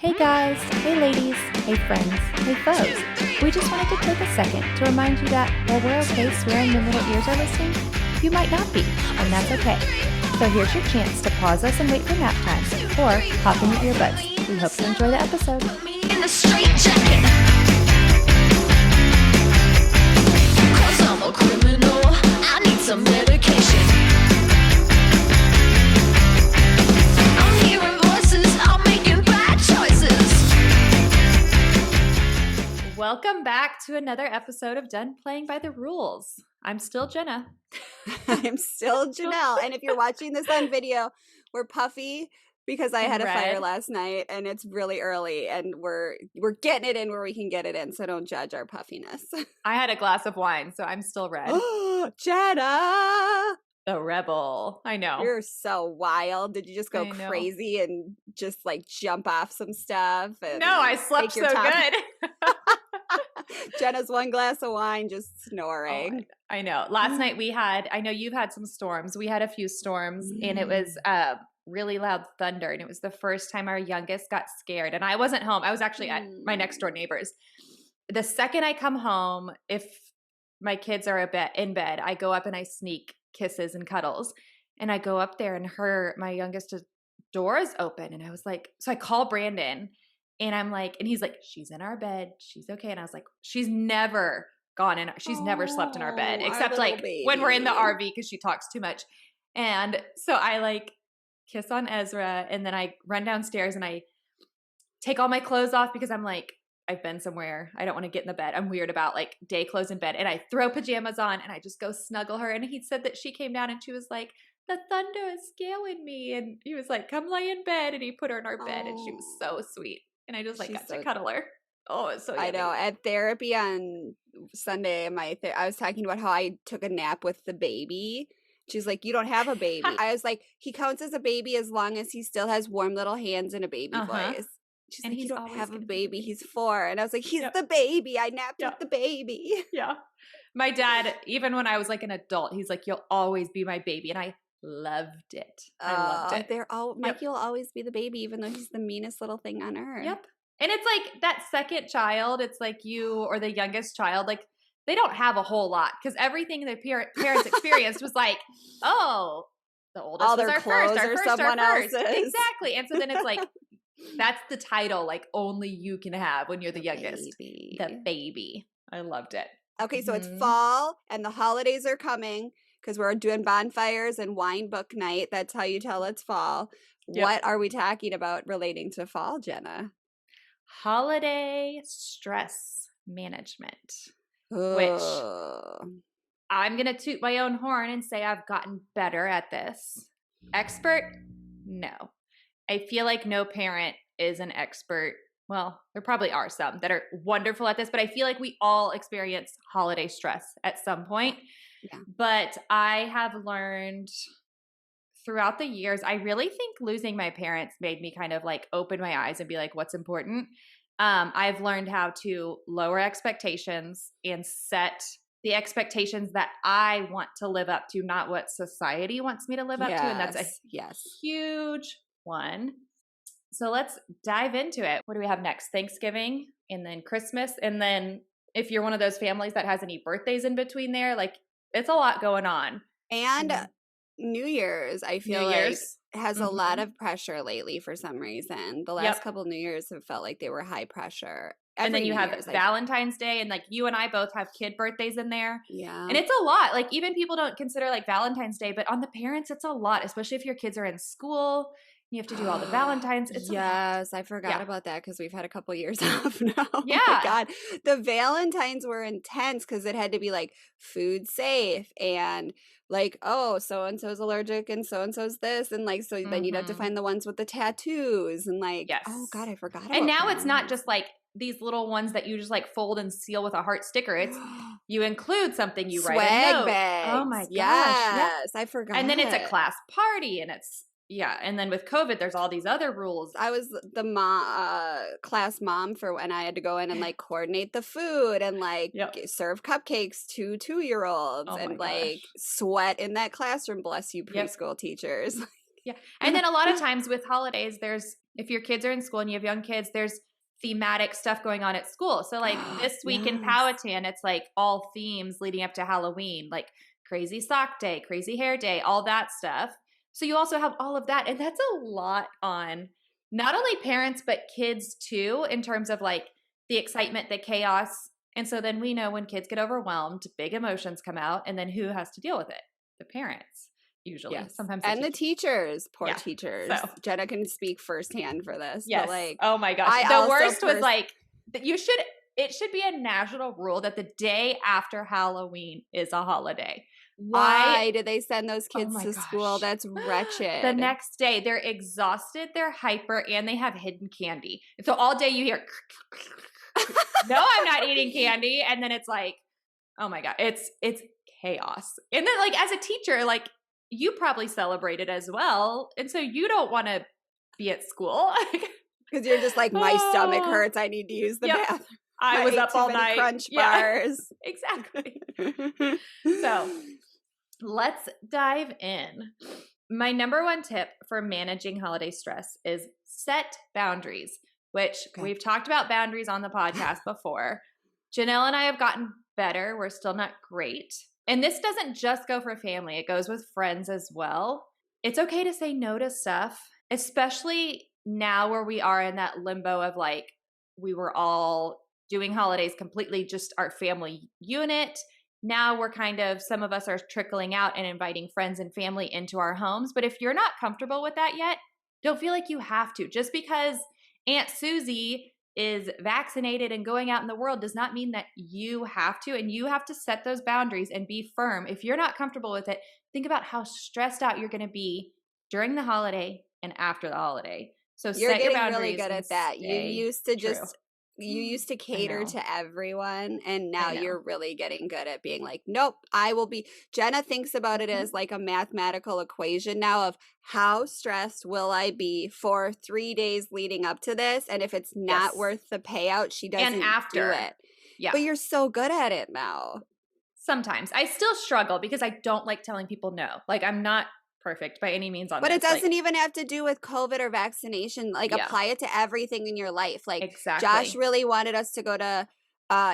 Hey guys, hey ladies, hey friends, hey foes. We just wanted to take a second to remind you that while we're okay swearing when little ears are listening, you might not be, and that's okay. So here's your chance to pause us and wait for nap time, or pop in your earbuds. We hope you enjoy the episode. In the straight jacket, 'cause I'm a criminal, I need some medication. I'm hearing voices, I'm making bad choices. Welcome back to another episode of Done Playing by the Rules. I'm still Jenna. I'm still Janelle. And if you're watching this on video, we're puffy because I And had a fire red. last night and it's really early and we're getting it in where we can get it in, so don't judge our puffiness. I had a glass of wine, so I'm still red. Jenna! The rebel. I know. You're so wild. Did you just go I know. crazy and just like jump off some stuff? And No, I slept take your so top- good. Jenna's one glass of wine just Oh, snoring. I know. Last night we had, I know you've had some storms. We had a few storms and it was really loud thunder. And it was the first time our youngest got scared. And I wasn't home. I was actually at my next door neighbor's. The second I come home, if my kids are in bed, I go up and I sneak kisses and cuddles. And I go up there and my youngest door is open. And I was like, so I call Brandon. And I'm like, and he's like, she's in our bed. She's okay. And I was like, she's never never slept in our bed, Oh, our except little like when we're in the baby. RV because she talks too much. And so I like kiss on Ezra and then I run downstairs and I take all my clothes off because I'm like, I've been somewhere. I don't want to get in the bed. I'm weird about like day clothes in bed. And I throw pajamas on and I just go snuggle her. And he said that she came down and she was like, the thunder is scaring me. And he was like, come lay in bed. And he put her in our bed and she was so sweet. And I just like She's got so to cuddle her. Oh, it's so yummy. I know. At therapy on Sunday, I was talking about how I took a nap with the baby. She's like, you don't have a baby. I was like, he counts as a baby as long as he still has warm little hands and a baby voice. She's And like, you he's don't always have a gonna be the baby. baby. He's 4. And I was like, he's Yep. the baby. I napped Yep. with the baby. Yeah. My dad, even when I was like an adult, he's like, you'll always be my baby. And I loved it. I loved it. Mikey will always be the baby, even though he's the meanest little thing on earth. Yep. And it's like that second child, it's like you or the youngest child, like they don't have a whole lot because everything their parents experienced was like, oh, the oldest All was their our clothes first, are someone else's. Exactly. And so then it's like, that's the title like only you can have when you're the youngest. Baby. The baby. I loved it. Okay, so it's Mhm. fall and the holidays are coming because we're doing bonfires and wine book night. That's how you tell it's fall. Yep. What are we talking about relating to fall, Jenna? Holiday stress management. Which I'm going to toot my own horn and say I've gotten better at this. Expert? No. I feel like no parent is an expert. Well, there probably are some that are wonderful at this, but I feel like we all experience holiday stress at some point. Yeah. But I have learned throughout the years, I really think losing my parents made me kind of like open my eyes and be like, what's important? I've learned how to lower expectations and set the expectations that I want to live up to, not what society wants me to live up to. And that's a huge one. So let's dive into it. What do we have next? Thanksgiving and then Christmas. And then if you're one of those families that has any birthdays in between there, like it's a lot going on. And Mhm. New Year's, I feel New like Year's. has a lot of pressure lately for some reason. The last Yep. couple New Year's have felt like they were high pressure. And then Every you New have Year's, Valentine's Day, and like you and I both have kid birthdays in there. Yeah. And it's a lot. Like even people don't consider like Valentine's Day, but on the parents, it's a lot, especially if your kids are in school. You have to do all the Valentines. It's a lot. Yes, I forgot Yeah. about that because we've had a couple years off now. Oh Yeah. my God. The Valentines were intense because it had to be like food safe and like, oh, so-and-so's allergic and so-and-so's this. And like, so then you'd have to Mhm. find the ones with the tattoos and like, Yes. oh God, I forgot about And now it's not that. just like these little ones that you just like fold and seal with a heart sticker. It's you include something, you write a swag note. bags. Oh my gosh. Yes, I forgot. And then it's a class party and it's and then with COVID, there's all these other rules. I was the class mom for when I had to go in and like coordinate the food and like serve cupcakes to 2-year-olds Oh my and gosh. like sweat in that classroom. Bless you, Yep. preschool teachers. Yeah. And then a lot of times with holidays, if your kids are in school and you have young kids, there's thematic stuff going on at school. So like this week in Yes. Powhatan, it's like all themes leading up to Halloween, like crazy sock day, crazy hair day, all that stuff. So you also have all of that. And that's a lot on not only parents, but kids too, in terms of like the excitement, the chaos. And so then we know when kids get overwhelmed, big emotions come out. And then who has to deal with it? The parents. Usually, Yes. sometimes and the teachers, poor Yeah. teachers. So. Jenna can speak firsthand for this. Yes. But like, oh my gosh. I The also worst was like that it should be a national rule that the day after Halloween is a holiday. why did they send those Oh kids my to school? gosh. That's wretched. The next day, they're exhausted, they're hyper, and they have hidden candy. And so all day you hear, no, I'm not eating candy. And then it's like, oh my God, it's chaos. And then like as a teacher, like you probably celebrate it as well. And so you don't want to be at school. Because you're just like, my stomach Oh. hurts. I need to use the Yep. bathroom. I was ate up too all many night. Crunch Yeah, bars. exactly. So let's dive in. My number one tip for managing holiday stress is set boundaries, which we've talked about boundaries on the podcast before. Jenelle and I have gotten better. We're still not great. And this doesn't just go for family. It goes with friends as well. It's okay to say no to stuff, especially now where we are in that limbo of like, we were all doing holidays completely just our family unit. Now we're some of us are trickling out and inviting friends and family into our homes. But if you're not comfortable with that yet, don't feel like you have to. Just because Aunt Susie is vaccinated and going out in the world does not mean that you have to. And you have to set those boundaries and be firm. If you're not comfortable with it, think about how stressed out you're going to be during the holiday and after the holiday. So You're set your getting boundaries. really good at that. You used to cater know. to everyone, and now I know. you're really getting good at being like, nope, I will be. Jenna thinks about it Mhm. as like a mathematical equation now of how stressed will I be for 3 days leading up to this, and if it's not Yes. worth the payout, she doesn't And after. do it. Yeah. But you're so good at it now. Sometimes. I still struggle because I don't like telling people no. Like I'm not perfect by any means on But this. it doesn't even have to do with COVID or vaccination. Like, Yeah. apply it to everything in your life. Like, Exactly. Josh really wanted us to go to,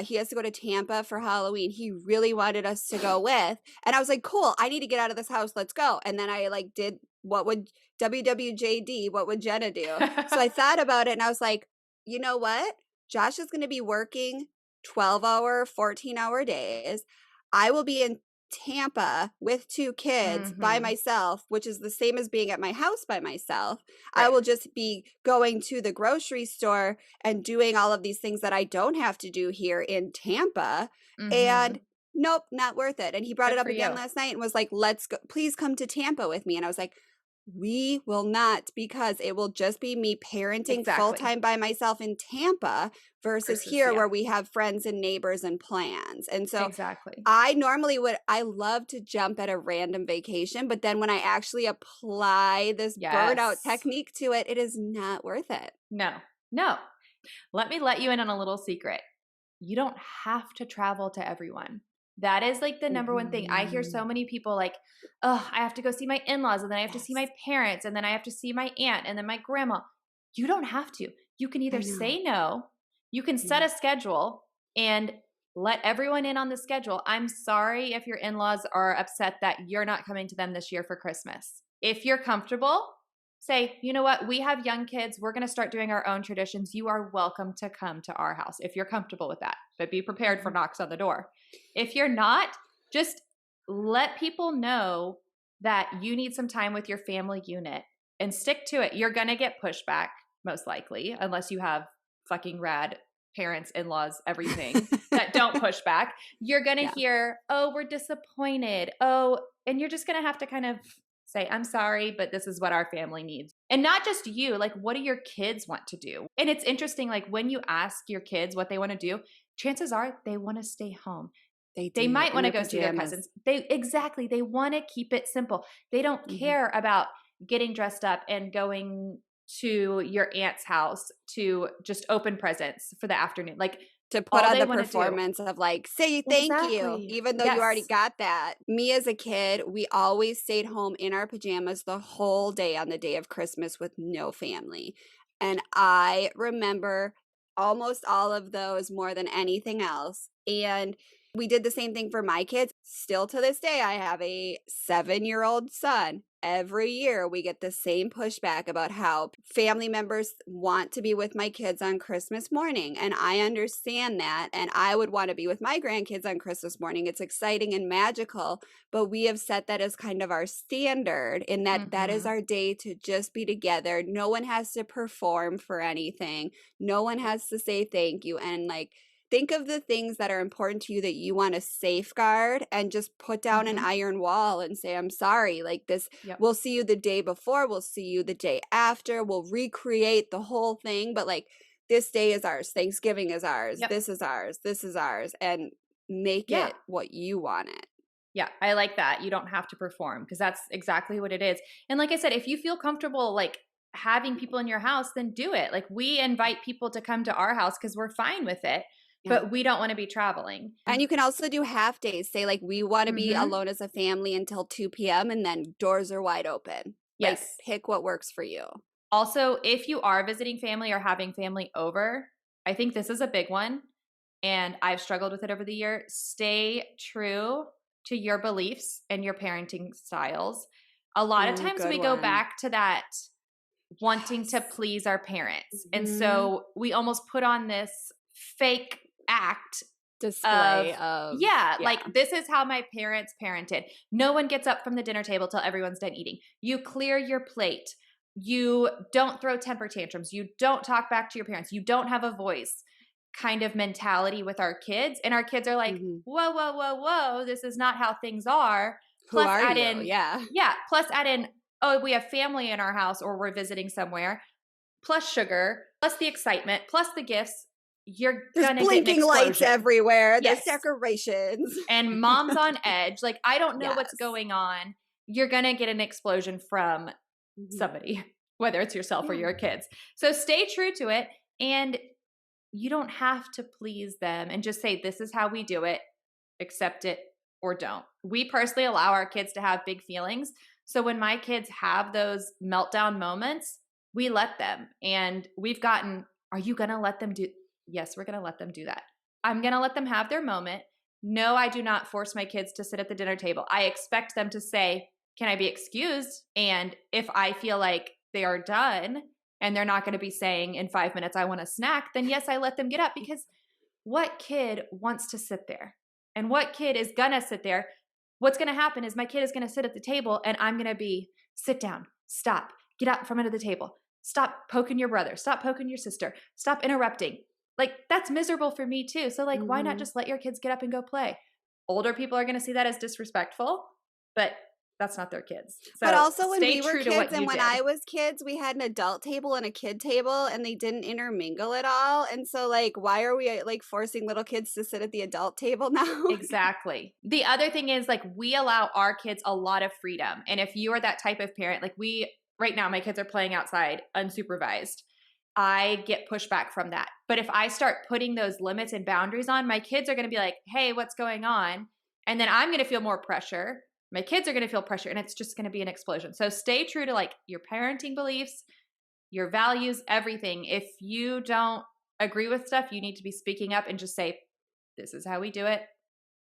he has to go to Tampa for Halloween. He really wanted us to go with. And I was like, cool, I need to get out of this house. Let's go. And then I like did what would WWJD, what would Jenna do? So I thought about it and I was like, you know what? Josh is going to be working 12-hour, 14-hour days. I will be in Tampa with 2 kids by Mhm. myself, which is the same as being at my house by myself. I Right. will just be going to the grocery store and doing all of these things that I don't have to do here in Tampa. Mhm. And nope, not worth it. And he brought Good it up for again you. last night and was like, let's go, please come to Tampa with me. And I was like, we will not, because it will just be me parenting Exactly. full-time by myself in Tampa versus here yeah. where we have friends and neighbors and plans. And so Exactly. I love to jump at a random vacation, but then when I actually apply this burnout Yes. technique to it, it is not worth it. No. Let me let you in on a little secret. You don't have to travel to everyone. That is like the number one thing. I hear so many people like, oh, I have to go see my in-laws and then I have to see my parents and then I have to see my aunt and then my grandma. You don't have to. You can either say no, you can set a schedule and let everyone in on the schedule. I'm sorry if your in-laws are upset that you're not coming to them this year for Christmas. If you're comfortable, say, you know what, we have young kids. We're going to start doing our own traditions. You are welcome to come to our house if you're comfortable with that, but be prepared for knocks on the door. If you're not, just let people know that you need some time with your family unit and stick to it. You're going to get pushback, most likely, unless you have fucking rad parents, in-laws, everything that don't push back. You're going to hear, oh, we're disappointed. Oh, and you're just going to have to kind of say, I'm sorry, but this is what our family needs. And not just you, like, what do your kids want to do? And it's interesting, like, when you ask your kids what they want to do, chances are they want to stay home. They might want to go see their cousins. They want to keep it simple. They don't care about getting dressed up and going to your aunt's house to just open presents for the afternoon. Like, to put All on they the wanna do. performance of like, say thank you, Exactly. even though you already Yes. got that. Me as a kid, we always stayed home in our pajamas the whole day on the day of Christmas with no family. And I remember almost all of those more than anything else. And we did the same thing for my kids. Still to this day, I have a 7-year-old son. Every year, we get the same pushback about how family members want to be with my kids on Christmas morning. And I understand that. And I would want to be with my grandkids on Christmas morning. It's exciting and magical. But we have set that as kind of our standard, in that that is Mhm. our day to just be together. No one has to perform for anything, no one has to say thank you. And like, think of the things that are important to you that you want to safeguard, and just put down an Mhm. iron wall and say, I'm sorry. Like this, Yep. we'll see you the day before, we'll see you the day after, we'll recreate the whole thing. But like, this day is ours. Thanksgiving is ours. Yep. This is ours. This is ours. And make Yeah. it what you want it. Yeah, I like that. You don't have to perform, because that's exactly what it is. And like I said, if you feel comfortable like having people in your house, then do it. Like we invite people to come to our house because we're fine with it, Yeah. but we don't want to be traveling. And you can also do half days. Say, like, we want to be Mhm. alone as a family until 2 p.m. and then doors are wide open. Like, Yes. pick what works for you. Also, if you are visiting family or having family over, I think this is a big one, and I've struggled with it over the year. Stay true to your beliefs and your parenting styles. A lot of Ooh, times good we go one. back to that wanting to Yes. please our parents. And Mhm. so we almost put on this fake act Display of, of, yeah, yeah. like this is how my parents parented. No one gets up from the dinner table till everyone's done eating. You clear your plate. You don't throw temper tantrums. You don't talk back to your parents. You don't have a voice kind of mentality with our kids. And our kids are like, Mhm. whoa, whoa, whoa, whoa, this is not how things are. Who Plus are add you? in, Yeah. yeah, plus add in, oh, we have family in our house or we're visiting somewhere, plus sugar, plus the excitement, plus the gifts. You're There's gonna get an blinking lights explosion. everywhere. There's Yes. decorations. And mom's on edge. Like, I don't know what's Yes. going on. You're gonna get an explosion from Mhm. somebody, whether it's yourself or Yeah. your kids. So stay true to it. And you don't have to please them, and just say, this is how we do it, accept it or don't. We personally allow our kids to have big feelings. So when my kids have those meltdown moments, we let them. And we've gotten, are you going to let them do? Yes, we're going to let them do that. I'm going to let them have their moment. No, I do not force my kids to sit at the dinner table. I expect them to say, can I be excused? And if I feel like they are done and they're not going to be saying in 5 minutes, I want a snack, then yes, I let them get up, because what kid wants to sit there? And what kid is going to sit there? What's going to happen is my kid is going to sit at the table and I'm going to be, sit down, stop, get up from under the table, stop poking your brother, stop poking your sister, stop interrupting. Like, that's miserable for me too. So like, why not Mhm. just let your kids get up and go play? Older people are going to see that as disrespectful, but that's not their kids. So But also, when stay we were true to kids what and you when did. I was kids, we had an adult table and a kid table, and they didn't intermingle at all. And so, like, why are we like forcing little kids to sit at the adult table now? Exactly. The other thing is, like, we allow our kids a lot of freedom. And if you are that type of parent, like right now, my kids are playing outside unsupervised. I get pushback from that. But if I start putting those limits and boundaries on, my kids are going to be like, hey, what's going on? And then I'm going to feel more pressure. My kids are going to feel pressure, and it's just going to be an explosion. So stay true to like your parenting beliefs, your values, everything. If you don't agree with stuff, you need to be speaking up and just say, this is how we do it.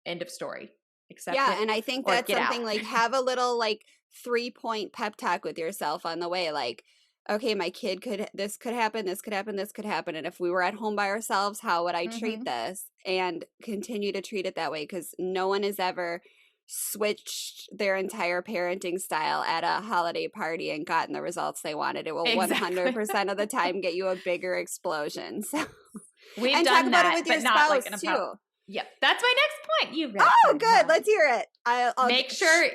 End of story. Accept Yeah, it and I think or that's get out. something, like, have a little, like, 3-point pep talk with yourself on the way, like, okay, my kid could, this could happen, this could happen, this could happen, and if we were at home by ourselves, how would I treat Mhm. this? And continue to treat it that way, because no one has ever switched their entire parenting style at a holiday party and gotten the results they wanted. It will Exactly. 100% of the time get you a bigger explosion. So, We've and talk done about it that, with your but not like spouse in a too. Yep. That's my next point. You red Oh, flag good. mom. Let's hear it. I'll Make sure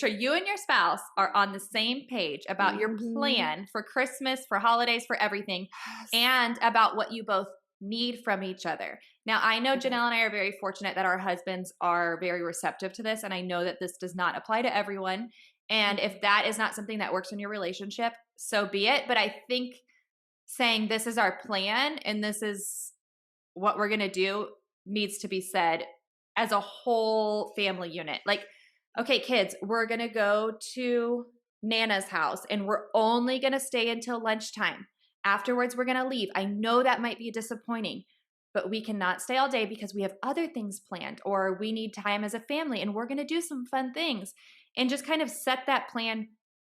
you and your spouse are on the same page about your Mhm. plan for Christmas, for holidays, for everything, Yes. and about what you both need from each other. Now, I know Right. Jenelle and I are very fortunate that our husbands are very receptive to this, and I know that this does not apply to everyone. And if that is not something that works in your relationship, so be it. But I think saying this is our plan and this is what we're going to do needs to be said as a whole family unit. Like, okay, kids, we're going to go to Nana's house and we're only going to stay until lunchtime. Afterwards, we're going to leave. I know that might be disappointing, but we cannot stay all day because we have other things planned, or we need time as a family and we're going to do some fun things, and just kind of set that plan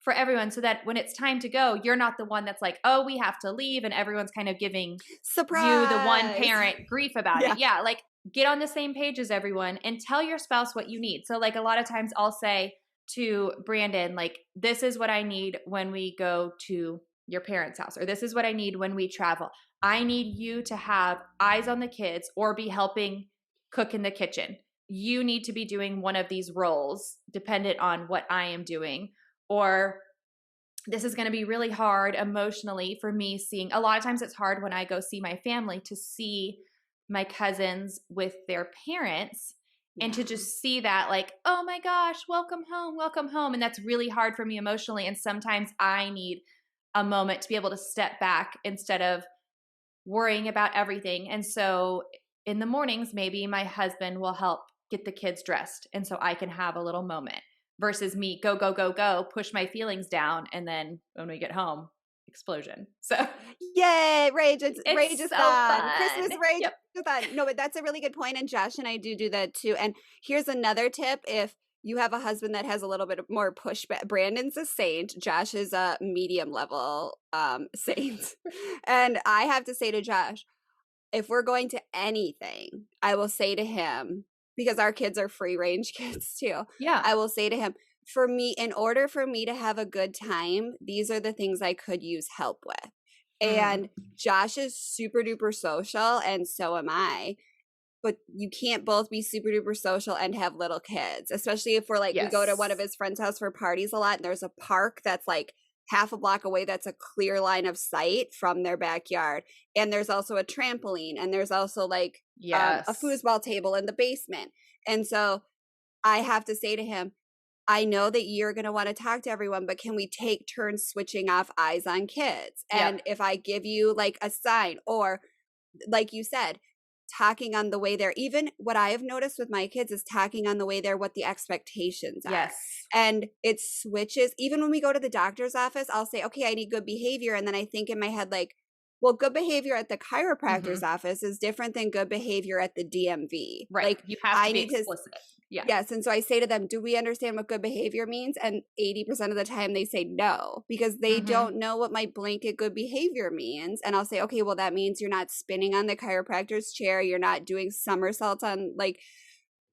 for everyone so that when it's time to go, you're not the one that's like, oh, we have to leave, and everyone's kind of giving Surprise! you, the one parent, grief about Yeah. it. Yeah, like get on the same page as everyone and tell your spouse what you need. So like a lot of times I'll say to Brandon, like, this is what I need when we go to your parents' house, or this is what I need when we travel. I need you to have eyes on the kids or be helping cook in the kitchen. You need to be doing one of these roles dependent on what I am doing. Or this is going to be really hard emotionally for me seeing. A lot of times it's hard when I go see my family to see my cousins with their parents and to just see that, like, oh my gosh, welcome home, welcome home. And that's really hard for me emotionally. And sometimes I need a moment to be able to step back instead of worrying about everything. And so in the mornings, maybe my husband will help get the kids dressed. And so I can have a little moment versus me go, go, go, go, push my feelings down. And then when we get home, explosion. So yay, rage. Rage is so fun. fun. Christmas rage Yep. is fun. No, but that's a really good point. And Josh and I do that too. And here's another tip. If you have a husband that has a little bit more pushback, Brandon's a saint. Josh is a medium level saint. And I have to say to Josh, if we're going to anything, I will say to him, because our kids are free range kids too. Yeah. I will say to him, for me, in order for me to have a good time, these are the things I could use help with. And Josh is super duper social, and so am I. But you can't both be super duper social and have little kids, especially if we're like, we go to one of his friend's house for parties a lot, and there's a park that's like half a block away that's a clear line of sight from their backyard. And there's also a trampoline, and there's also like a foosball table in the basement. And so I have to say to him, I know that you're going to want to talk to everyone, but can we take turns switching off eyes on kids? And if I give you like a sign, or like you said, talking on the way there, even what I have noticed with my kids is talking on the way there what the expectations are. Yes. And it switches. Even when we go to the doctor's office, I'll say, okay, I need good behavior. And then I think in my head, like, well, good behavior at the chiropractor's office is different than good behavior at the DMV. Right. Like, you have to be explicit. Yeah. Yes. And so I say to them, do we understand what good behavior means? And 80% of the time they say no, because they don't know what my blanket good behavior means. And I'll say, okay, well, that means you're not spinning on the chiropractor's chair. You're not doing somersaults on like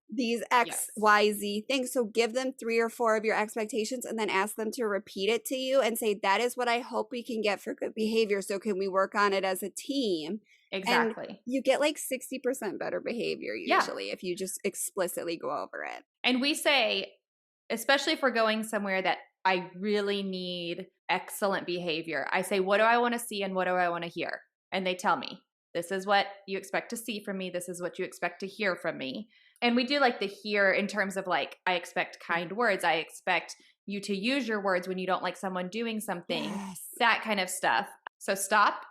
these X, Y, Z things. So give them 3 or 4 of your expectations and then ask them to repeat it to you and say, that is what I hope we can get for good behavior. So can we work on it as a team? Exactly. And you get like 60% better behavior usually if you just explicitly go over it. And we say, especially if we're going somewhere that I really need excellent behavior, I say, what do I want to see and what do I want to hear? And they tell me, this is what you expect to see from me. This is what you expect to hear from me. And we do like the hear in terms of like, I expect kind words. I expect you to use your words when you don't like someone doing something, that kind of stuff. So stop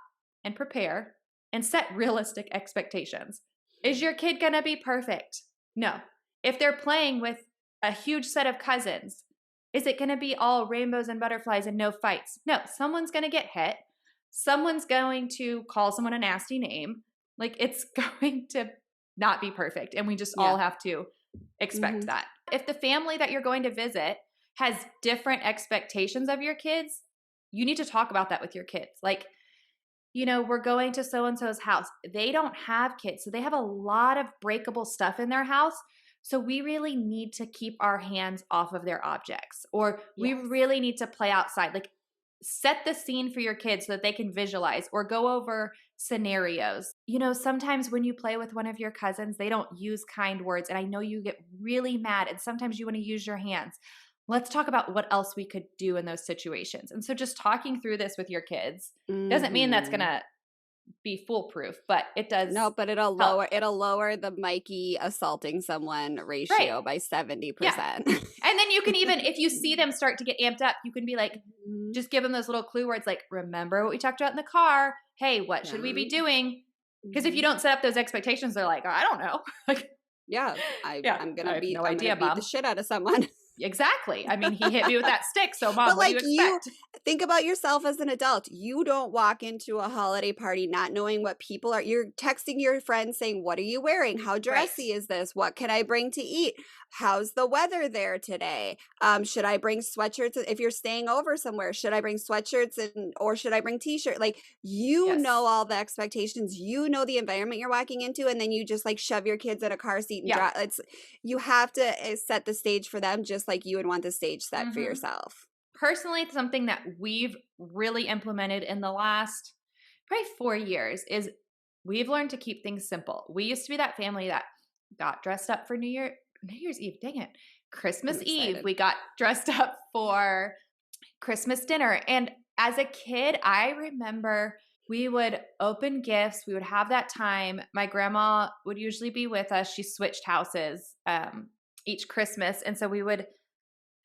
and prepare and set realistic expectations. Is your kid going to be perfect? No. If they're playing with a huge set of cousins, is it going to be all rainbows and butterflies and no fights? No. Someone's going to get hit. Someone's going to call someone a nasty name. Like, it's going to not be perfect. And we just all have to expect that. If the family that you're going to visit has different expectations of your kids, you need to talk about that with your kids. Like, you know, we're going to so-and-so's house. They don't have kids, so they have a lot of breakable stuff in their house. So we really need to keep our hands off of their objects, or we really need to play outside. Like, set the scene for your kids so that they can visualize, or go over scenarios. You know, sometimes when you play with one of your cousins, they don't use kind words. And I know you get really mad, and sometimes you want to use your hands. Let's talk about what else we could do in those situations. And so just talking through this with your kids doesn't mean that's going to be foolproof, but it does. No, but it'll lower the Mikey assaulting someone ratio by 70%. Yeah. And then you can even, if you see them start to get amped up, you can be like, just give them those little clue words like, remember what we talked about in the car? Hey, what should we be doing? Because if you don't set up those expectations, they're like, oh, I don't know. Like, yeah, yeah, I'm I gonna have beat no I'm idea, gonna beat the Mom. shit out of someone. Exactly. I mean, he hit me with that stick. So, Mom, But what do you like you expect? think about yourself as an adult. You don't walk into a holiday party not knowing what people are. You're texting your friends saying, "What are you wearing? How Right. dressy is this? What can I bring to eat? How's the weather there today? Should I bring sweatshirts if you're staying over somewhere? Should I bring sweatshirts or should I bring t-shirt?" Like you Yes. know all the expectations. You know the environment you're walking into, and then you just like shove your kids in a car seat and Yeah. drive. You have to set the stage for them just like you would want the stage set for Mhm. yourself. Personally, something that we've really implemented in the last probably 4 years is we've learned to keep things simple. We used to be that family that got dressed up for New Year's Eve, dang it. Christmas I'm Eve, excited. we got dressed up for Christmas dinner. And as a kid, I remember we would open gifts. We would have that time. My grandma would usually be with us. She switched houses each Christmas. And so we would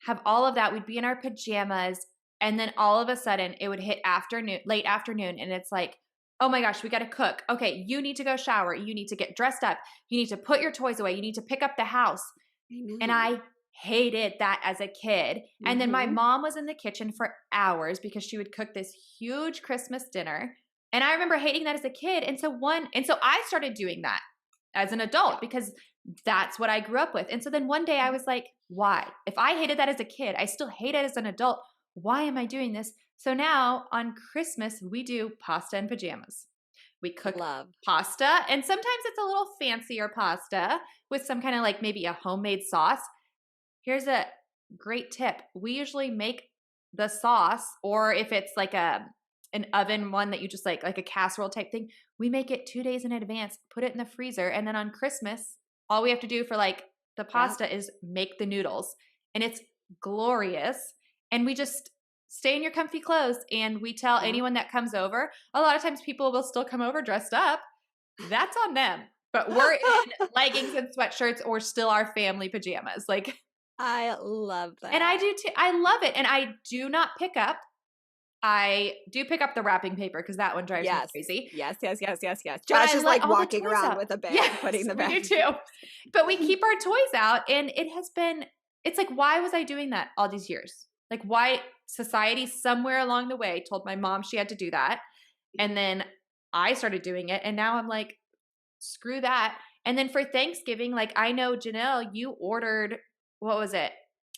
have all of that. We'd be in our pajamas. And then all of a sudden it would hit late afternoon. And it's like, oh my gosh, we got to cook. Okay, you need to go shower. You need to get dressed up. You need to put your toys away. You need to pick up the house. I know. And I hated that as a kid. And then my Mhm. mom was in the kitchen for hours because she would cook this huge Christmas dinner. And I remember hating that as a kid. And so I started doing that as an adult because that's what I grew up with. And so then one day I was like, why? If I hated that as a kid, I still hate it as an adult. Why am I doing this? So now on Christmas, we do pasta and pajamas. We cook Love. pasta, and sometimes it's a little fancier pasta with some kind of like maybe a homemade sauce. Here's a great tip. We usually make the sauce, or if it's like an oven one that you just like a casserole type thing, we make it 2 days in advance, put it in the freezer, and then on Christmas, all we have to do for like the pasta is make the noodles. And it's glorious. And we just stay in your comfy clothes, and we tell anyone that comes over. A lot of times people will still come over dressed up. That's on them. But we're in leggings and sweatshirts or still our family pajamas. Like, I love that. and I do too. I love it. And I do not pick up. I do pick up the wrapping paper because that one drives me crazy. Yes. But Josh I is like like all the walking toys around out. with a bag, Yes, putting the we bag. do too. But we keep our toys out, and it has been. It's like, why was I doing that all these years? Like, why society somewhere along the way told my mom she had to do that, and then I started doing it, and now I'm like, screw that. And then for Thanksgiving, like I know Jenelle, you ordered what was it?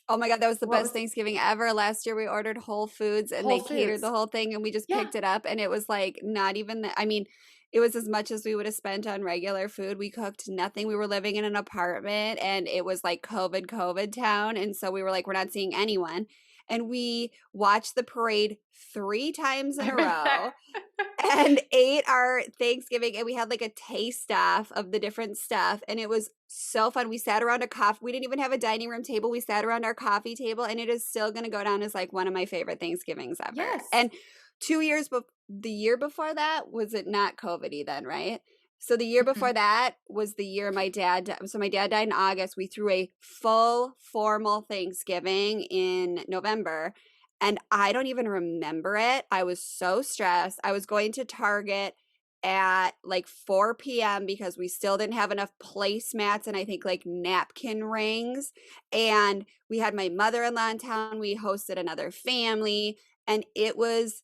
Oh my God, that was the What best was Thanksgiving ever. Last year we ordered Whole Foods and Whole they catered Foods? the whole thing and we just Yeah. picked it up and it was like not even I mean, it was as much as we would have spent on regular food. We cooked nothing. We were living in an apartment and it was like COVID town. And so we were like, we're not seeing anyone. And we watched the parade 3 times in a row and ate our Thanksgiving, and we had like a taste off of the different stuff, and it was so fun. We sat around a coffee. We didn't even have a dining room table. We sat around our coffee table, and it is still going to go down as like one of my favorite Thanksgivings ever. Yes. And 2 years the year before that, was it not COVID-y then, right? So the year before that was the year my dad died in August. We threw a full formal Thanksgiving in November. And I don't even remember it. I was so stressed. I was going to Target at like 4 p.m. because we still didn't have enough placemats and I think like napkin rings. And we had my mother-in-law in town. We hosted another family and it was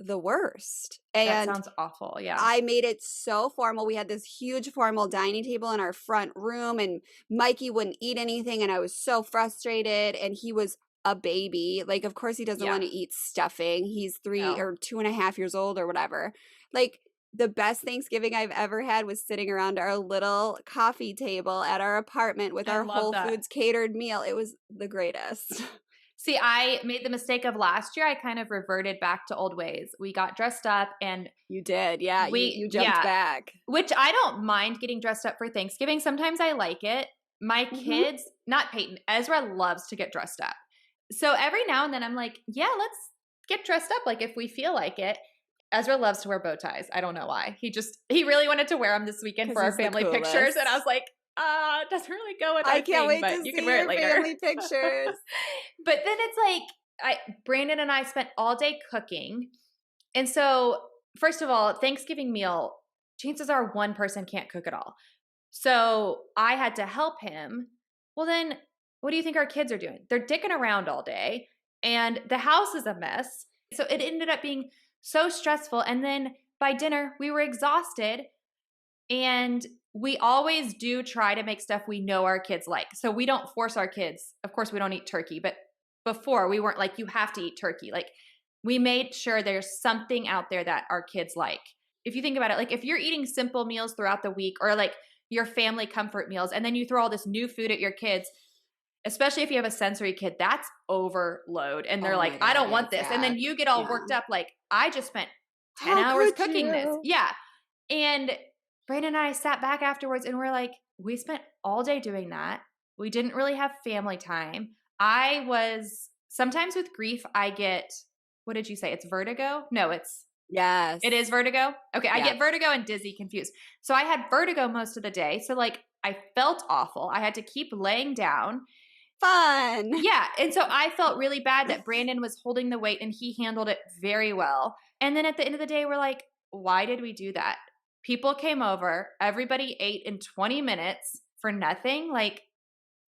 the worst. That And sounds awful. Yeah. I made it so formal. We had this huge formal dining table in our front room and Mikey wouldn't eat anything and I was so frustrated and he was a baby. Like, of course he doesn't want to eat stuffing. He's 3 or 2.5 years old or whatever. Like, the best Thanksgiving I've ever had was sitting around our little coffee table at our apartment with our Whole Foods catered meal. It was the greatest. See, I made the mistake of last year. I kind of reverted back to old ways. We got dressed up and you did. Yeah. You jumped back. Which I don't mind getting dressed up for Thanksgiving. Sometimes I like it. My kids, not Peyton, Ezra loves to get dressed up. So every now and then I'm like, yeah, let's get dressed up like if we feel like it. Ezra loves to wear bow ties. I don't know why. He really wanted to wear them this weekend for our family pictures. And I was like, it doesn't really go with our I can't thing, wait to you see can wear your it later. family pictures. But then it's like, Brandon and I spent all day cooking. And so, first of all, Thanksgiving meal, chances are one person can't cook at all. So I had to help him. Well, then what do you think our kids are doing? They're dicking around all day and the house is a mess. So it ended up being so stressful. And then by dinner, we were exhausted. And we always do try to make stuff we know our kids like. So we don't force our kids. Of course, we don't eat turkey, but before we weren't like, you have to eat turkey. Like we made sure there's something out there that our kids like. If you think about it, like if you're eating simple meals throughout the week or like your family comfort meals, and then you throw all this new food at your kids, especially if you have a sensory kid, that's overload. And they're like, I don't want this. And then you get all worked up like, I just spent 10 hours cooking this. Yeah. And Brandon and I sat back afterwards and we're like, we spent all day doing that. We didn't really have family time. I was sometimes with grief, I get, what did you say? It's vertigo? No, Yes. it is vertigo. Okay. I get vertigo and dizzy confused. So I had vertigo most of the day. So like I felt awful. I had to keep laying down. Fun. Yeah. And so I felt really bad that Brandon was holding the weight and he handled it very well. And then at the end of the day, we're like, why did we do that? People came over, everybody ate in 20 minutes for nothing. Like,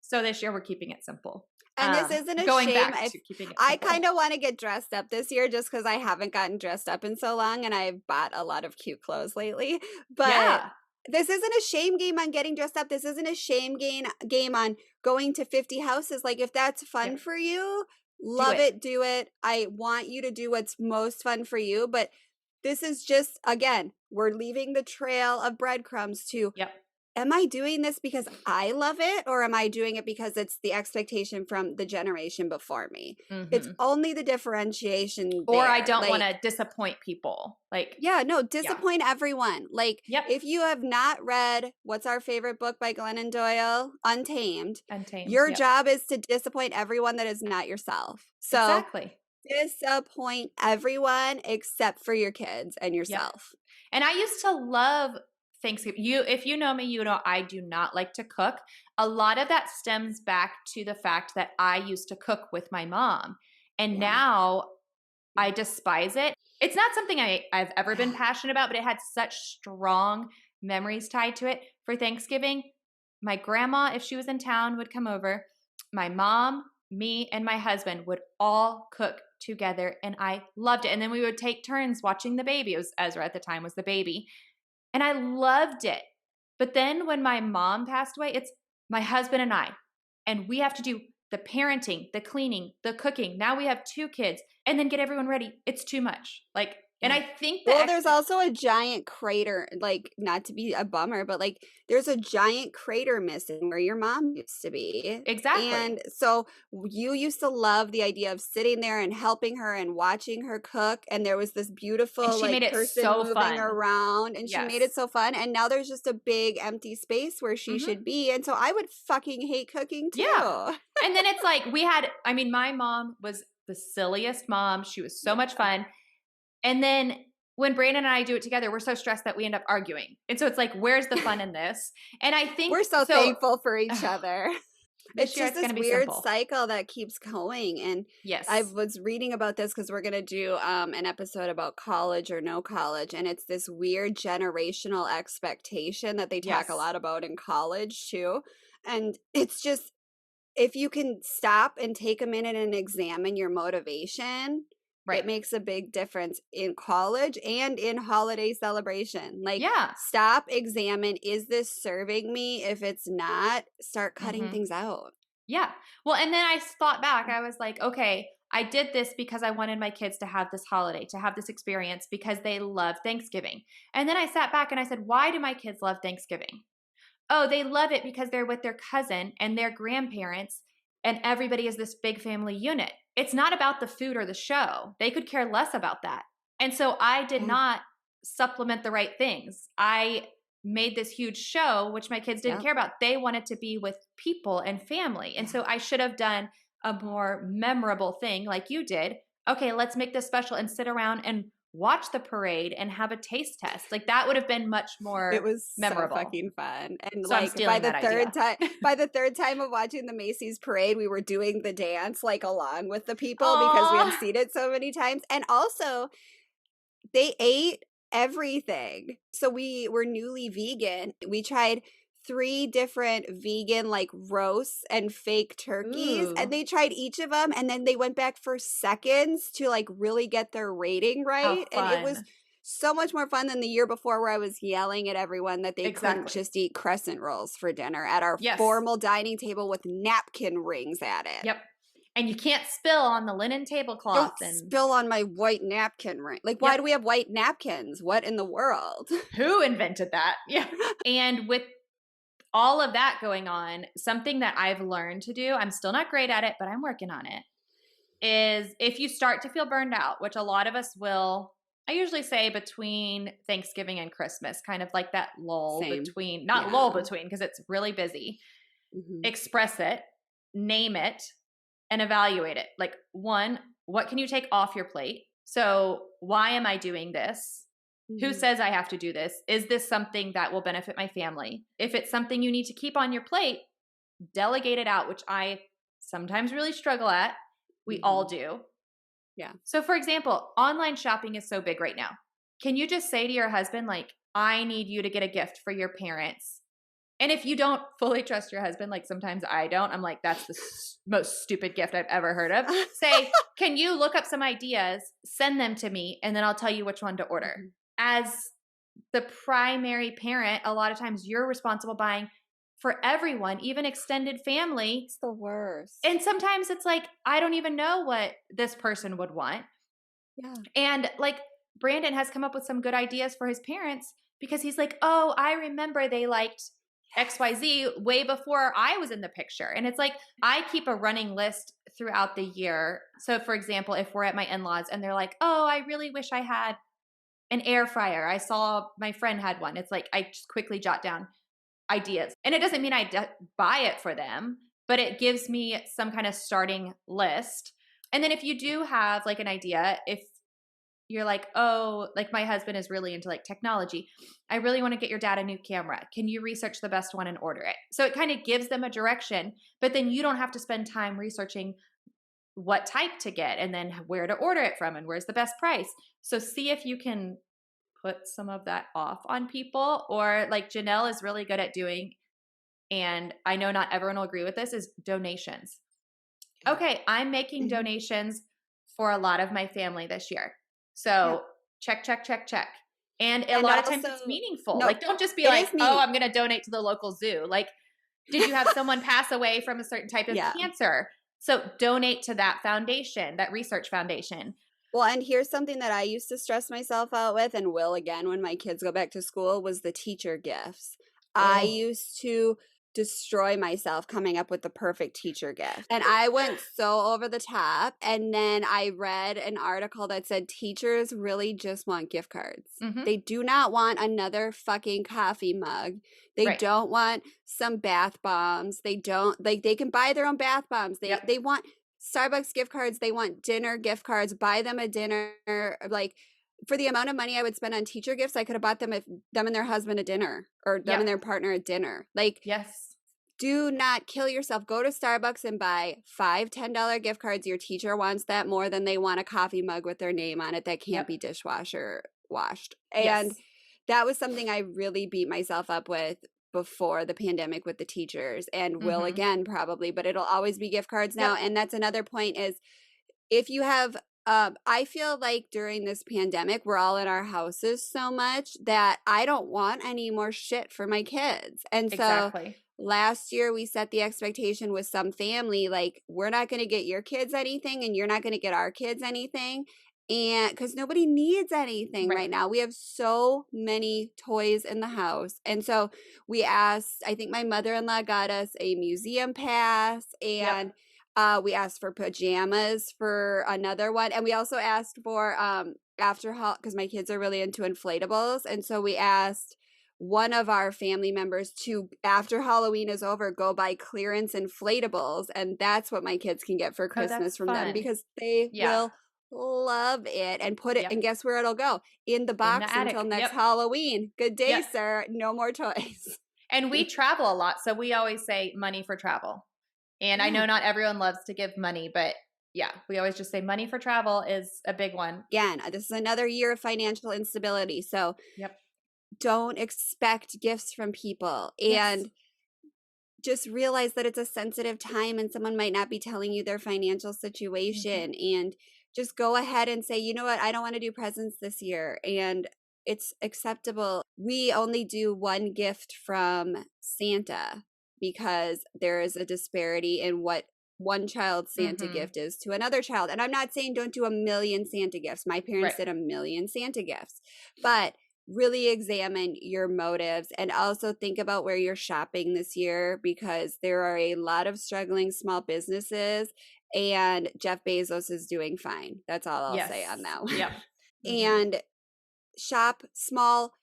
so this year we're keeping it simple. And this isn't a going shame. back to keeping it I simple. kind of want to get dressed up this year just because I haven't gotten dressed up in so long and I've bought a lot of cute clothes lately. But this isn't a shame game on getting dressed up. This isn't a shame game on going to 50 houses. Like if that's fun for you, love it, do it. I want you to do what's most fun for you. But this is just, again, we're leaving the trail of breadcrumbs to, am I doing this because I love it or am I doing it because it's the expectation from the generation before me? It's only the differentiation or there. I don't want to disappoint people. Like, disappoint everyone. Like, if you have not read, what's our favorite book by Glennon Doyle? Untamed. Your job is to disappoint everyone that is not yourself. So disappoint everyone except for your kids and yourself. And I used to love Thanksgiving. If you know me, you know I do not like to cook. A lot of that stems back to the fact that I used to cook with my mom. And now I despise it. It's not something I've ever been passionate about, but it had such strong memories tied to it. For Thanksgiving, my grandma, if she was in town, would come over. My mom, me, and my husband would all cook together, and I loved it. And then we would take turns watching the baby. It was Ezra at the time was the baby. And I loved it. But then when my mom passed away, it's my husband and I. And we have to do the parenting, the cleaning, the cooking. Now we have 2 kids and then get everyone ready. It's too much. Like, and I think that there's also a giant crater, like not to be a bummer, but like there's a giant crater missing where your mom used to be. Exactly. And so you used to love the idea of sitting there and helping her and watching her cook. And there was this beautiful person moving around and she made it so fun. And now there's just a big empty space where she should be. And so I would fucking hate cooking too. Yeah. And then it's like my mom was the silliest mom. She was so much fun. And then when Brandon and I do it together, we're so stressed that we end up arguing. And so it's like, where's the fun in this? And I think we're so thankful for each other. It's just this weird cycle that keeps going. And I was reading about this because we're going to do an episode about college or no college. And it's this weird generational expectation that they talk a lot about in college too. And it's just, if you can stop and take a minute and examine your motivation, it makes a big difference in college and in holiday celebration. Like, stop, examine, is this serving me? If it's not, start cutting things out. Yeah. Well, and then I thought back, I was like, okay, I did this because I wanted my kids to have this holiday, to have this experience because they love Thanksgiving. And then I sat back and I said, why do my kids love Thanksgiving? Oh, they love it because they're with their cousin and their grandparents and everybody is this big family unit. It's not about the food or the show. They could care less about that. And so I did not supplement the right things. I made this huge show, which my kids didn't care about. They wanted to be with people and family. And so I should have done a more memorable thing like you did. Okay, let's make this special and sit around and watch the parade and have a taste test. Like that would have been much more memorable. So fucking fun. And so like by the third time of watching the Macy's parade, we were doing the dance like along with the people because we had seen it so many times. And also they ate everything. So we were newly vegan. We tried 3 different vegan, like, roasts and fake turkeys, and Ooh, they tried each of them, and then they went back for seconds to, like, really get their rating how right, and it was fun. so much more fun than the year before where I was yelling at everyone that they couldn't Exactly. just eat crescent rolls for dinner at our Yes. formal dining table with napkin rings at it. Yep. And you can't spill on the linen tablecloth Don't and spill on my white napkin ring. Like, why yep. do we have white napkins? What in the world? Who invented that? Yeah. And with all of that going on, something that I've learned to do, I'm still not great at it, but I'm working on it, is if you start to feel burned out, which a lot of us will, I usually say between Thanksgiving and Christmas, kind of like that lull Same. between, not lull Yeah. between, because it's really busy. Mhm. Express it, name it, and evaluate it. Like, one, what can you take off your plate? So, why am I doing this? Who Mhm. says I have to do this? Is this something that will benefit my family? If it's something you need to keep on your plate, delegate it out, which I sometimes really struggle at. We all Mhm. do. Yeah. So, for example, online shopping is so big right now. Can you just say to your husband, like, I need you to get a gift for your parents? And if you don't fully trust your husband, like sometimes I don't, I'm like, that's the most stupid gift I've ever heard of. Say, can you look up some ideas, send them to me, and then I'll tell you which one to order? Mhm. As the primary parent, a lot of times you're responsible buying for everyone, even extended family. It's the worst. And sometimes it's like, I don't even know what this person would want. Yeah. And like Brandon has come up with some good ideas for his parents because he's like, oh, I remember they liked XYZ way before I was in the picture. And it's like, I keep a running list throughout the year. So, for example, if we're at my in laws and they're like, oh, I really wish I had an air fryer. I saw my friend had one. It's like, I just quickly jot down ideas. And it doesn't mean I buy it for them, but it gives me some kind of starting list. And then if you do have like an idea, if you're like, oh, like my husband is really into like technology. I really want to get your dad a new camera. Can you research the best one and order it? So it kind of gives them a direction, but then you don't have to spend time researching what type to get and then where to order it from and where's the best price. So see if you can put some of that off on people, or like Jenelle is really good at doing, and I know not everyone will agree with this, is donations. Okay, I'm making Mhm. donations for a lot of my family this year. Yeah. So check, check, check, check. And a And lot of times also, it's meaningful. no, Like, don't just be it like, is oh, meaning. I'm going to donate to the local zoo. Like, did you have someone pass away from a certain type of Yeah. cancer? So donate to that foundation, that research foundation. Well, and here's something that I used to stress myself out with and will again when my kids go back to school was the teacher gifts. I Oh, used to destroy myself coming up with the perfect teacher gift. And I went so over the top. And then I read an article that said teachers really just want gift cards. mm-hmm. They do not want another fucking coffee mug. They Right. don't want some bath bombs. They don't like they can buy their own bath bombs. Yep. They want Starbucks gift cards, they want dinner gift cards, buy them a dinner. Like for the amount of money I would spend on teacher gifts, I could have bought them them and their husband a dinner or them Yep. and their partner a dinner. Like, Yes. do not kill yourself. Go to Starbucks and buy $5, $10 gift cards. Your teacher wants that more than they want a coffee mug with their name on it that can't Yep. be dishwasher washed. Yes. And that was something I really beat myself up with before the pandemic with the teachers and will Mm-hmm. again probably, but it'll always be gift cards now. Yep. And that's another point is if you have I feel like during this pandemic, we're all in our houses so much that I don't want any more shit for my kids. And so Exactly. last year we set the expectation with some family, like, we're not going to get your kids anything and you're not going to get our kids anything. And because nobody needs anything Right. right now, we have so many toys in the house. And so we asked, I think my mother in law got us a museum pass and Yep. we asked for pajamas for another one. And we also asked for after because my kids are really into inflatables. And so we asked one of our family members to, after Halloween is over, go buy clearance inflatables. And that's what my kids can get for Oh, that's Christmas from them fun. because they Yeah. will love it and put it. Yep. And guess where it'll go? In the In the box until attic. next Yep. Halloween. Good day, Yep. sir. No more toys. And we travel a lot. So we always say money for travel. And I Yeah. know not everyone loves to give money, but Yeah, we always just say money for travel is a big one. Again, this is another year of financial instability. So Yep. don't expect gifts from people. Yes. And just realize that it's a sensitive time and someone might not be telling you their financial situation, and just go ahead and say, you know what, I don't want to do presents this year, and it's acceptable. We only do one gift from Santa because there is a disparity in what one child's Santa gift is to another child. And I'm not saying don't do a million Santa gifts. My parents Right. did a million Santa gifts, but really examine your motives, and also think about where you're shopping this year, because there are a lot of struggling small businesses, and Jeff Bezos is doing fine. That's all I'll say on Yes. that one. Yep. And shop small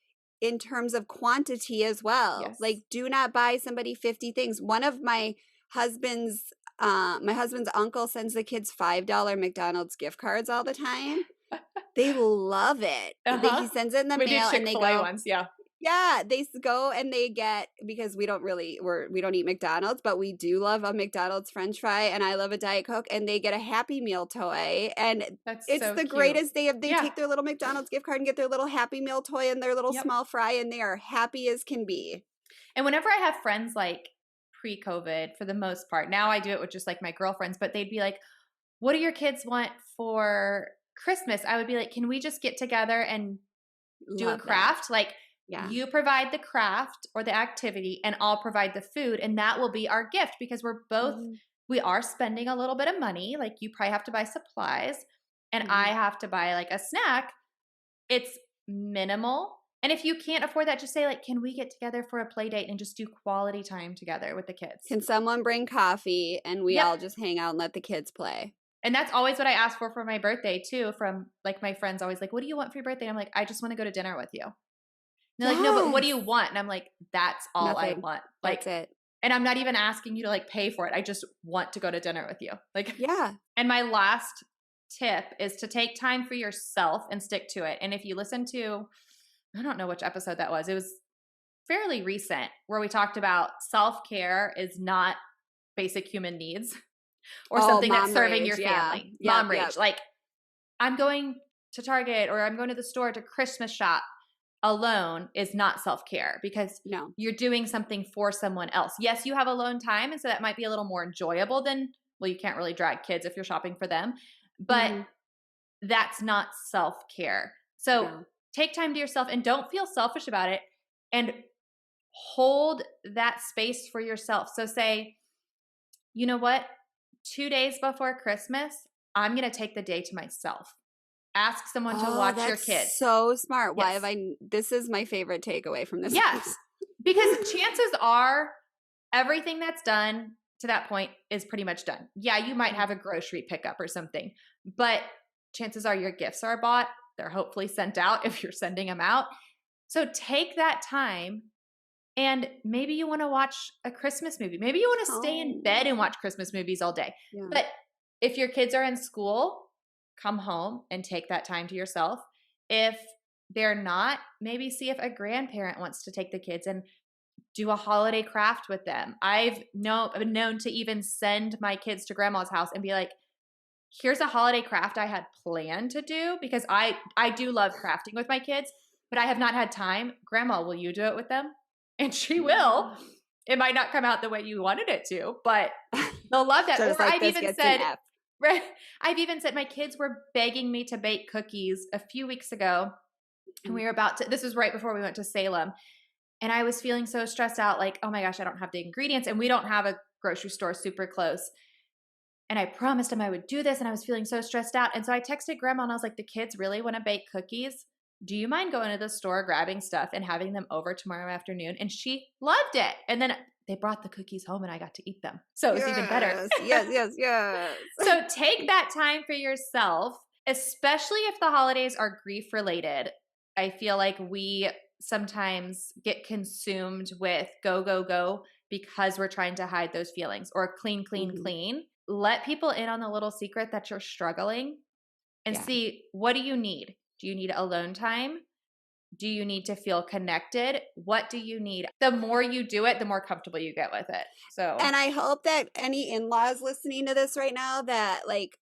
in terms of quantity as well. Yes. Like, do not buy somebody 50 things. One of my husband's uncle sends the kids $5 McDonald's gift cards all the time. They love it. He sends it in the We do mail, and they Chick-fil-A go, ones, yeah. yeah, they go and they get, because we don't eat McDonald's, but we do love a McDonald's French fry, and I love a Diet Coke, and they get a Happy Meal toy, and That's it's so the cute. greatest. They Yeah. take their little McDonald's gift card and get their little Happy Meal toy and their little Yep. small fry, and they are happy as can be. And whenever I have friends like pre-COVID, for the most part, now I do it with just like my girlfriends, but they'd be like, what do your kids want for Christmas? I would be like, can we just get together and do Love a that. craft? Like, Yeah. you provide the craft or the activity, and I'll provide the food, and that will be our gift, because we're both, we are spending a little bit of money. Like, you probably have to buy supplies, and I have to buy like a snack. It's minimal. And if you can't afford that, just say like, can we get together for a play date and just do quality time together with the kids? Can someone bring coffee and we Yep. all just hang out and let the kids play? And that's always what I ask for my birthday too, from like my friends always like, what do you want for your birthday? And I'm like, I just want to go to dinner with you. And they're like, no, but what do you want? And I'm like, that's all I Nothing. want. Like, That's it. and I'm not even asking you to like pay for it. I just want to go to dinner with you. Like, Yeah. and my last tip is to take time for yourself and stick to it. And if you listen to, I don't know which episode that was, it was fairly recent, where we talked about self-care is not basic human needs or something that's serving your family. Mom rage. Like, I'm going to Target or I'm going to the store to Christmas shop alone is not self-care, because you're doing something for someone else. Yes, you have alone time, and so that might be a little more enjoyable than, well, you can't really drag kids if you're shopping for them, but that's not self-care. So take time to yourself and don't feel selfish about it, and hold that space for yourself. So say, you know what? 2 days before Christmas, I'm going to take the day to myself. Ask someone to watch your kids. So smart. Why have this is my favorite takeaway from this. Yes. Because chances are everything that's done to that point is pretty much done. Yeah, you might have a grocery pickup or something, but chances are your gifts are bought. They're hopefully sent out if you're sending them out. So take that time, and maybe you want to watch a Christmas movie. Maybe you want to stay in bed and watch Christmas movies all day. But if your kids are in school, come home and take that time to yourself. If they're not, maybe see if a grandparent wants to take the kids and do a holiday craft with them. I've been known to even send my kids to grandma's house and be like, here's a holiday craft I had planned to do, because I do love crafting with my kids, but I have not had time. Grandma, will you do it with them? And she will. It might not come out the way you wanted it to, but they'll love that. Or like I've even said, right, I've even said, my kids were begging me to bake cookies a few weeks ago, and we were this was right before we went to Salem, and I was feeling so stressed out, like, oh my gosh, I don't have the ingredients, and we don't have a grocery store super close. And I promised them I would do this, and I was feeling so stressed out. And so I texted Grandma, and I was like, the kids really want to bake cookies. Do you mind going to the store, grabbing stuff, and having them over tomorrow afternoon? And she loved it. And then they brought the cookies home, and I got to eat them. So it was even better. Yes. So take that time for yourself, especially if the holidays are grief related. I feel like we sometimes get consumed with go, go, go, because we're trying to hide those feelings, or clean, clean. Let people in on the little secret that you're struggling, and see, what do you need? Do you need alone time? Do you need to feel connected? What do you need? The more you do it, the more comfortable you get with it. So, and I hope that any in-laws listening to this right now, that like,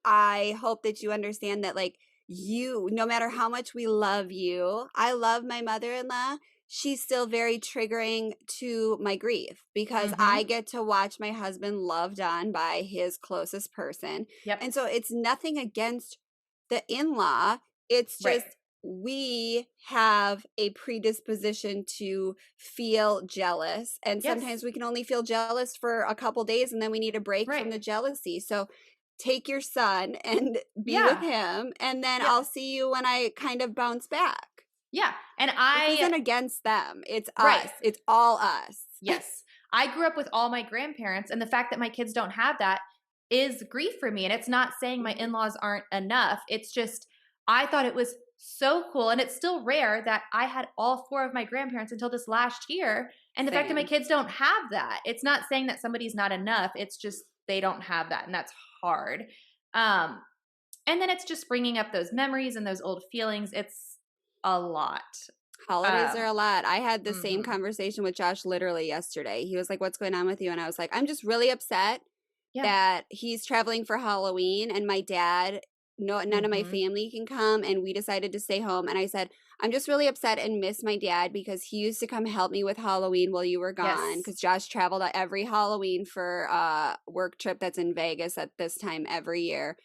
I hope that you understand that, like, no matter how much we love you, I love my mother-in-law. She's still very triggering to my grief because I Mhm. get to watch my husband loved on by his closest person. Yep. And so it's nothing against the in-law. It's Right. just we have a predisposition to feel jealous. And Yes. sometimes we can only feel jealous for a couple days and then we need a break Right. from the jealousy. So take your son and be with Yeah. him. And then Yep. I'll see you when I kind of bounce back. Yeah. And This I isn't against them. It's right. us. It's all us. Yes. I grew up with all my grandparents, and the fact that my kids don't have that is grief for me. And it's not saying my Mhm. in laws aren't enough. It's just, I thought it was so cool. And it's still rare that I had all four of my grandparents until this last year. And the fact that my Same. kids don't have that, it's not saying that somebody's not enough. It's just they don't have that. And that's hard. Um, and then it's just bringing up those memories and those old feelings. It's a lot. Holidays are Um, a lot. I had the same mhm. conversation with Josh literally yesterday. He was like, "What's going on with you?" And I was like, "I'm just really upset Yeah. that he's traveling for Halloween and my dad, no, none of my Hmm. family can come, and we decided to stay home." And I said, "I'm just really upset and miss my dad because he used to come help me with Halloween while you were gone." Yes. Because Josh traveled every Halloween for a work trip that's in Vegas at this time every year.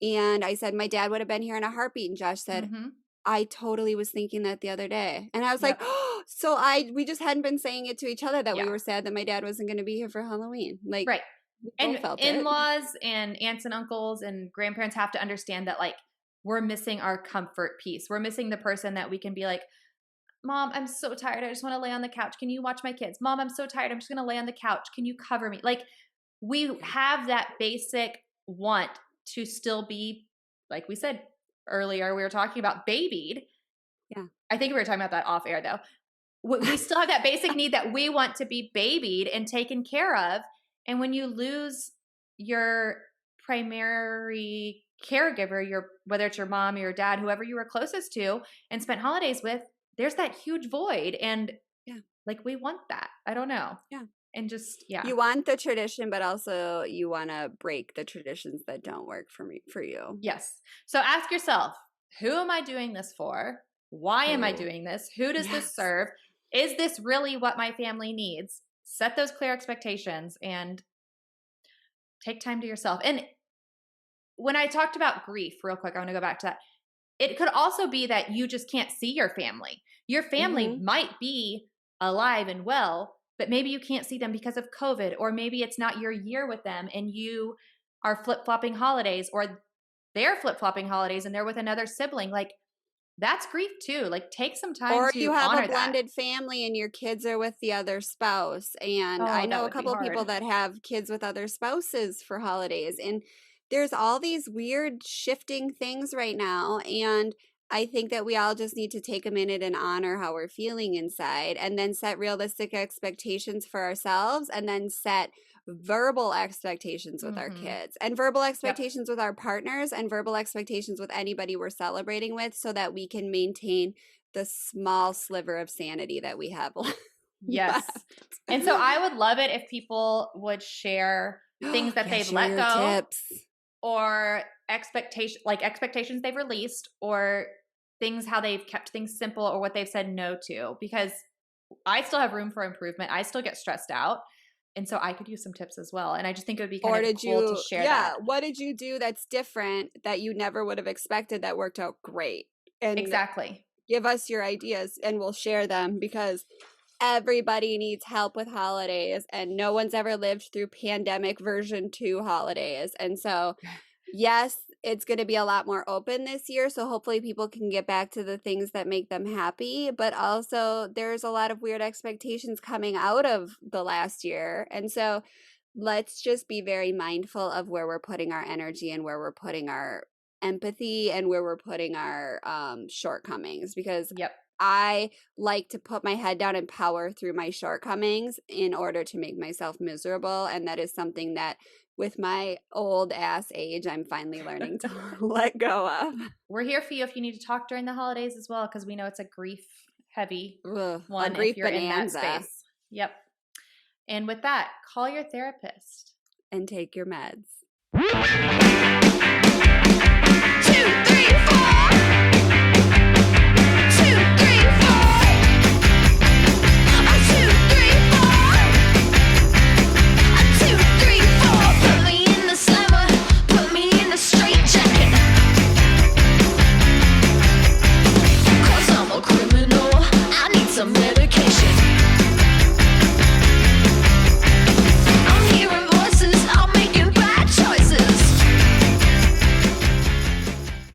And I said, "My dad would have been here in a heartbeat." And Josh said, Hmm. "I totally was thinking that the other day." And I was like, Yep. "Oh, so we just hadn't been saying it to each other that we Yeah. were sad that my dad wasn't going to be here for Halloween." Like, Right. we both And felt it. in-laws and aunts and uncles and grandparents have to understand that, like, we're missing our comfort piece. We're missing the person that we can be like, "Mom, I'm so tired. I just want to lay on the couch. Can you watch my kids? Mom, I'm so tired. I'm just going to lay on the couch. Can you cover me?" Like, we Yeah. have that basic want to still be, like we said earlier, we were talking about babied. Yeah. I think we were talking about that off air though. We still have that basic need that we want to be babied and taken care of. And when you lose your primary caregiver, whether it's your mom or your dad, whoever you were closest to and spent holidays with, there's that huge void. And Yeah. like, we want that. I don't know. Yeah. And just, yeah. You want the tradition, but also you want to break the traditions that don't work for you. Yes. So ask yourself, who am I doing this for? Why am I Oh, doing this? Who does this yes. serve? Is this really what my family needs? Set those clear expectations and take time to yourself. And when I talked about grief, real quick, I want to go back to that. It could also be that you just can't see your family. Your family Mhm. might be alive and well, but maybe you can't see them because of COVID, or maybe it's not your year with them and you are flip flopping holidays, or they're flip flopping holidays and they're with another sibling. Like, that's grief too. Like, take some time Or to you have a honor that. blended family and your kids are with the other spouse. And I Oh, that know a would be couple of people hard. that have kids with other spouses for holidays. And there's all these weird shifting things right now. And I think that we all just need to take a minute and honor how we're feeling inside and then set realistic expectations for ourselves and then set verbal expectations with our Hmm. kids and verbal Yep. expectations with our partners and verbal expectations with anybody we're celebrating with so that we can maintain the small sliver of sanity that we have Yes. left. And so I would love it if people would share things that Yeah, they've share let your go, tips. or expectations they've released, or things how they've kept things simple, or what they've said no to, because I still have room for improvement. I still get stressed out. And so I could use some tips as well. And I just think it would be kind Or of did cool to you, share that. yeah, what did you do that's different that you never would have expected that worked out great? And Exactly. give us your ideas and we'll share them because everybody needs help with holidays and no one's ever lived through pandemic version 2 holidays. And so, yes, it's going to be a lot more open this year. So, hopefully, people can get back to the things that make them happy. But also, there's a lot of weird expectations coming out of the last year. And so, let's just be very mindful of where we're putting our energy and where we're putting our empathy and where we're putting our shortcomings because Yep. I like to put my head down and power through my shortcomings in order to make myself miserable. And that is something that with my old ass age, I'm finally learning to let go of. We're here for you if you need to talk during the holidays as well, because we know it's a grief heavy Ugh, a one if grief you're in that bonanza. space. Yep. And with that, call your therapist. And take your meds. 2, 3, 4.